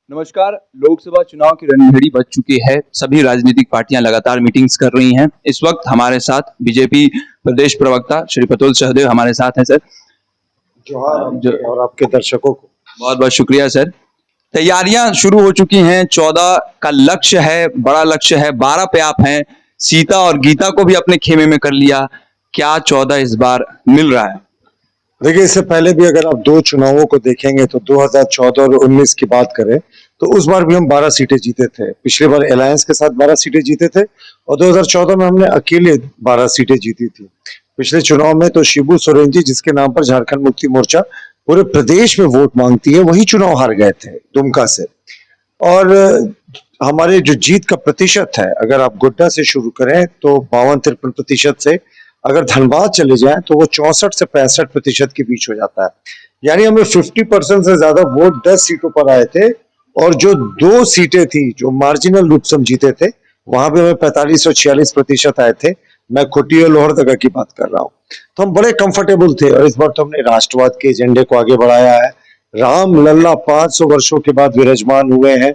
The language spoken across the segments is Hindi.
नमस्कार। लोकसभा चुनाव की रणभेड़ी बज चुकी है। सभी राजनीतिक पार्टियां लगातार मीटिंग्स कर रही हैं। इस वक्त हमारे साथ बीजेपी प्रदेश प्रवक्ता श्री प्रतुल सहदेव हमारे साथ हैं। सर, जोहार आपके और आपके दर्शकों को। बहुत बहुत शुक्रिया सर। तैयारियां शुरू हो चुकी हैं। 14 का लक्ष्य है, बड़ा लक्ष्य है। 12 पे आप हैं। सीता और गीता को भी अपने खेमे में कर लिया। क्या 14 इस बार मिल रहा है? देखिए, इससे पहले भी अगर आप दो चुनावों को देखेंगे तो 2014 और 19 की बात करें तो उस बार भी हम 12 सीटें जीते थे। पिछली बार अलायंस के साथ 12 सीटें जीते थे और 2014 में हमने अकेले 12 सीटें जीती थी। पिछले चुनाव में तो शिबू सोरेन जी, जिसके नाम पर झारखंड मुक्ति मोर्चा पूरे प्रदेश में वोट मांगती है, वही चुनाव हार गए थे दुमका से। और हमारे जो जीत का प्रतिशत है, अगर आप गोड्डा से शुरू करें तो 52-53% से, अगर धनबाद चले जाएं तो वो 64 से 65% के बीच हो जाता है। यानी हमें 50% से ज्यादा वोट 10 सीटों पर आए थे। और जो दो सीटें थी जो मार्जिनल रूप से हम जीते थे, वहां पे हमें 45 और 46% आए थे। मैं खुटी और लोहरदगा की बात कर रहा हूँ। तो हम बड़े कंफर्टेबल थे। और इस बार तो हमने राष्ट्रवाद के एजेंडे को आगे बढ़ाया है। राम लल्ला 500 वर्षों के बाद विराजमान हुए हैं।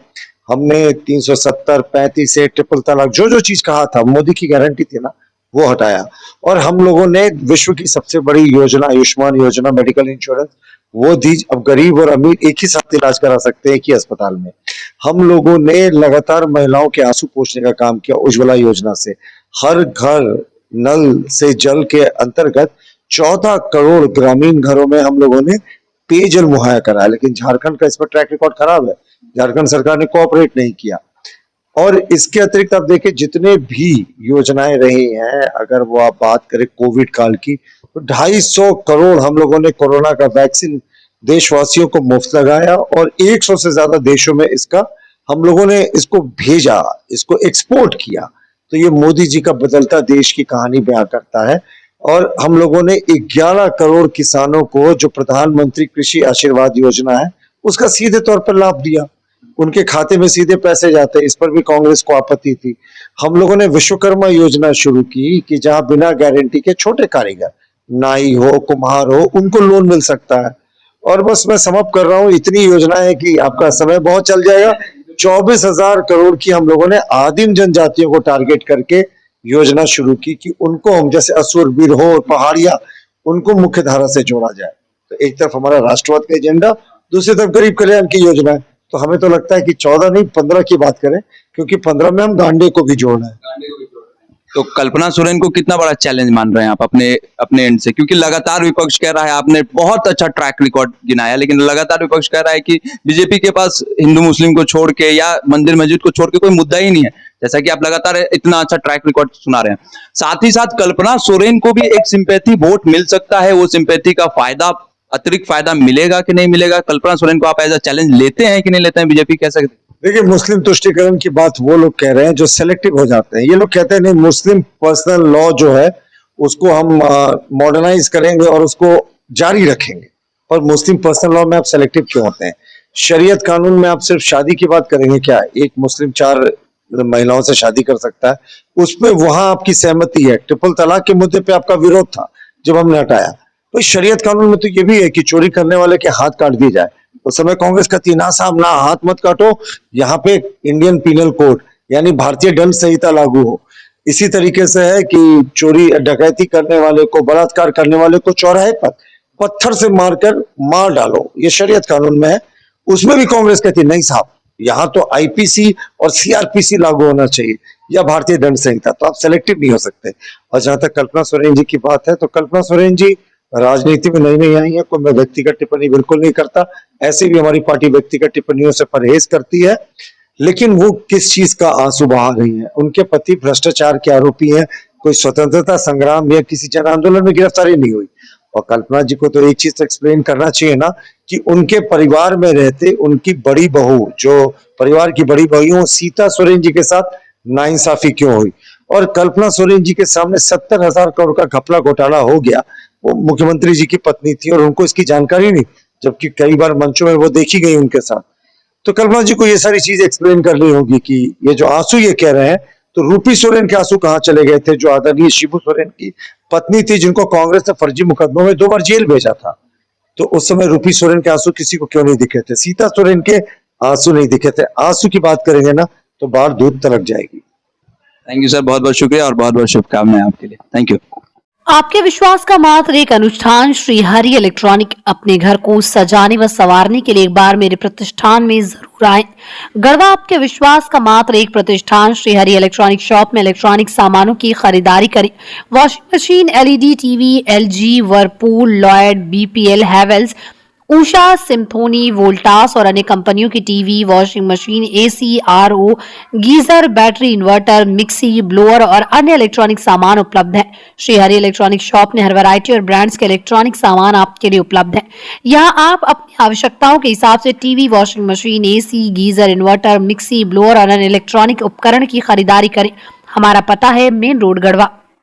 हमने 370, 35 से ट्रिपल तलाक, जो जो चीज कहा था, मोदी की गारंटी थी ना, वो हटाया। और हम लोगों ने विश्व की सबसे बड़ी योजना आयुष्मान योजना, मेडिकल इंश्योरेंस, वो दी। अब गरीब और अमीर एक ही साथ इलाज करा सकते हैं एक ही अस्पताल में। हम लोगों ने लगातार महिलाओं के आंसू पोंछने का काम किया उज्ज्वला योजना से। हर घर नल से जल के अंतर्गत 14 करोड़ ग्रामीण घरों में हम लोगों ने पेयजल मुहैया कराया। लेकिन झारखंड का इसमें ट्रैक रिकॉर्ड खराब है। झारखंड सरकार ने कोऑपरेट नहीं किया। और इसके अतिरिक्त आप देखिए, जितने भी योजनाएं रही हैं, अगर वो आप बात करें कोविड काल की, तो 250 करोड़ हम लोगों ने कोरोना का वैक्सीन देशवासियों को मुफ्त लगाया। और 100 से ज्यादा देशों में इसका हम लोगों ने इसको भेजा, इसको एक्सपोर्ट किया। तो ये मोदी जी का बदलता देश की कहानी बयां करता है। और हम लोगों ने 11 करोड़ किसानों को, जो प्रधानमंत्री कृषि आशीर्वाद योजना है, उसका सीधे तौर पर लाभ दिया। उनके खाते में सीधे पैसे जाते। इस पर भी कांग्रेस को आपत्ति थी। हम लोगों ने विश्वकर्मा योजना शुरू की कि जहां बिना गारंटी के छोटे कारीगर, नाई हो, कुम्हार हो, उनको लोन मिल सकता है। और बस मैं समाप्त कर रहा हूं। इतनी योजना है कि आपका समय बहुत चल जाएगा। 24,000 करोड़ की हम लोगों ने आदिम जनजातियों को टारगेट करके योजना शुरू की कि उनको हम, जैसे असुर, बिरहोर, पहाड़िया, उनको मुख्य धारा से जोड़ा जाए। तो एक तरफ हमारा राष्ट्रवाद का एजेंडा, दूसरी तरफ गरीब कल्याण की योजना है। तो हमें तो लगता है कि 14 नहीं 15 की बात करें, क्योंकि 15 में हम गांडे को भी जोड़ना है। तो कल्पना सोरेन को कितना बड़ा चैलेंज मान रहे हैं आप अपने अपने एंड से? क्योंकि लगातार विपक्ष कह रहा है, आपने बहुत अच्छा ट्रैक रिकॉर्ड गिनाया, लेकिन लगातार विपक्ष कह रहा है कि बीजेपी के पास हिंदू मुस्लिम को छोड़ के या मंदिर मस्जिद को छोड़ के कोई मुद्दा ही नहीं है, जैसा कि आप लगातार इतना अच्छा ट्रैक रिकॉर्ड सुना रहे हैं। साथ ही साथ कल्पना सोरेन को भी एक सिंपैथी वोट मिल सकता है। वो सिंपैथी का फायदा, अतिरिक्त फायदा मिलेगा कि नहीं मिलेगा? कल्पना सोरेन को आप एज अ चैलेंज लेते हैं कि नहीं लेते हैं? बीजेपी कह सकते? देखिए, मुस्लिम तुष्टिकरण की बात वो लोग कह रहे हैं जो सेलेक्टिव हो जाते हैं। ये लोग कहते हैं नहीं, मुस्लिम पर्सनल लॉ जो है उसको हम मॉडर्नाइज करेंगे और उसको जारी रखेंगे। और मुस्लिम पर्सनल लॉ में आप सेलेक्टिव क्यों होते हैं? शरीयत कानून में आप सिर्फ शादी की बात करेंगे क्या? एक मुस्लिम 4 महिलाओं से शादी कर सकता है, उसमें वहां आपकी सहमति है। ट्रिपल तलाक के मुद्दे पे आपका विरोध था जब हमने हटाया। तो शरीयत कानून में तो ये भी है कि चोरी करने वाले के हाथ काट दिए जाए। उस समय कांग्रेस कहती ना साहब, ना हाथ मत काटो, यहाँ पे इंडियन पीनल कोड यानी भारतीय दंड संहिता लागू हो। इसी तरीके से है कि चोरी डकैती करने वाले को, बलात्कार करने वाले को चौराहे पर पत्थर से मारकर मार डालो, ये शरीयत कानून में है। उसमें भी कांग्रेस कहती नहीं साहब, यहाँ तो आईपीसी और सीआरपीसी लागू होना चाहिए या भारतीय दंड संहिता। तो आप सेलेक्टिव नहीं हो सकते। और जहां तक कल्पना सोरेन जी की बात है, तो कल्पना सोरेन जी राजनीति में नई नई आई है। कोई मैं व्यक्तिगत टिप्पणी बिल्कुल नहीं करता। ऐसे भी हमारी पार्टी व्यक्तिगत टिप्पणियों से परहेज करती है। लेकिन वो किस चीज का आंसू बहा रही है? उनके पति भ्रष्टाचार के आरोपी हैं। कोई स्वतंत्रता संग्राम या किसी जन आंदोलन में गिरफ्तारी नहीं हुई। और कल्पना जी को तो एक चीज एक्सप्लेन करना चाहिए ना, कि उनके परिवार में रहते उनकी बड़ी बहू, जो परिवार की बड़ी बहू, सीता सोरेन जी के साथ नाइंसाफी क्यों हुई? और कल्पना सोरेन जी के सामने 70,000 करोड़ का घपला घोटाला हो गया। वो मुख्यमंत्री जी की पत्नी थी और उनको इसकी जानकारी नहीं, जबकि कई बार मंचों में वो देखी गई उनके साथ। तो कल्पना जी को ये सारी चीज एक्सप्लेन करनी होगी कि ये जो आंसू ये कह रहे हैं, तो रूपी सोरेन के आंसू कहाँ चले गए थे, जो आदरणीय शिबू सोरेन की पत्नी थी, जिनको कांग्रेस ने फर्जी मुकदमों में 2 बार जेल भेजा था। तो उस समय रूपी सोरेन के आंसू किसी को क्यों नहीं दिखे थे? सीता सोरेन के आंसू नहीं दिखे थे। आंसू की बात करेंगे ना तो बाहर दूध तलक जाएगी। थैंक यू सर, बहुत बहुत शुक्रिया और बहुत बहुत शुभकामनाएं आपके लिए। Thank you. आपके विश्वास का मात्र एक अनुष्ठान श्री हरि इलेक्ट्रॉनिक। अपने घर को सजाने व संवारने के लिए एक बार मेरे प्रतिष्ठान में जरूर आए। गढ़वा आपके विश्वास का मात्र एक प्रतिष्ठान श्री हरि इलेक्ट्रॉनिक शॉप में इलेक्ट्रॉनिक सामानों की खरीदारी करें। Washing machine, LED TV, LG, Whirlpool, Lloyd, BPL, Havells, Usha, Symphony, Voltas और अन्य कंपनियों की TV, washing machine, AC, RO, geyser, battery, inverter, mixie, blower और अन्य इलेक्ट्रॉनिक सामान उपलब्ध है। श्री हरि इलेक्ट्रॉनिक शॉप में हर वैरायटी और ब्रांड्स के इलेक्ट्रॉनिक सामान आपके लिए उपलब्ध है। यहाँ आप अपनी आवश्यकताओं के हिसाब से TV, washing machine, AC, geyser, inverter, mixie, blower और अन्य इलेक्ट्रॉनिक उपकरण की खरीदारी करें। हमारा पता है मेन रोड, गढ़वा।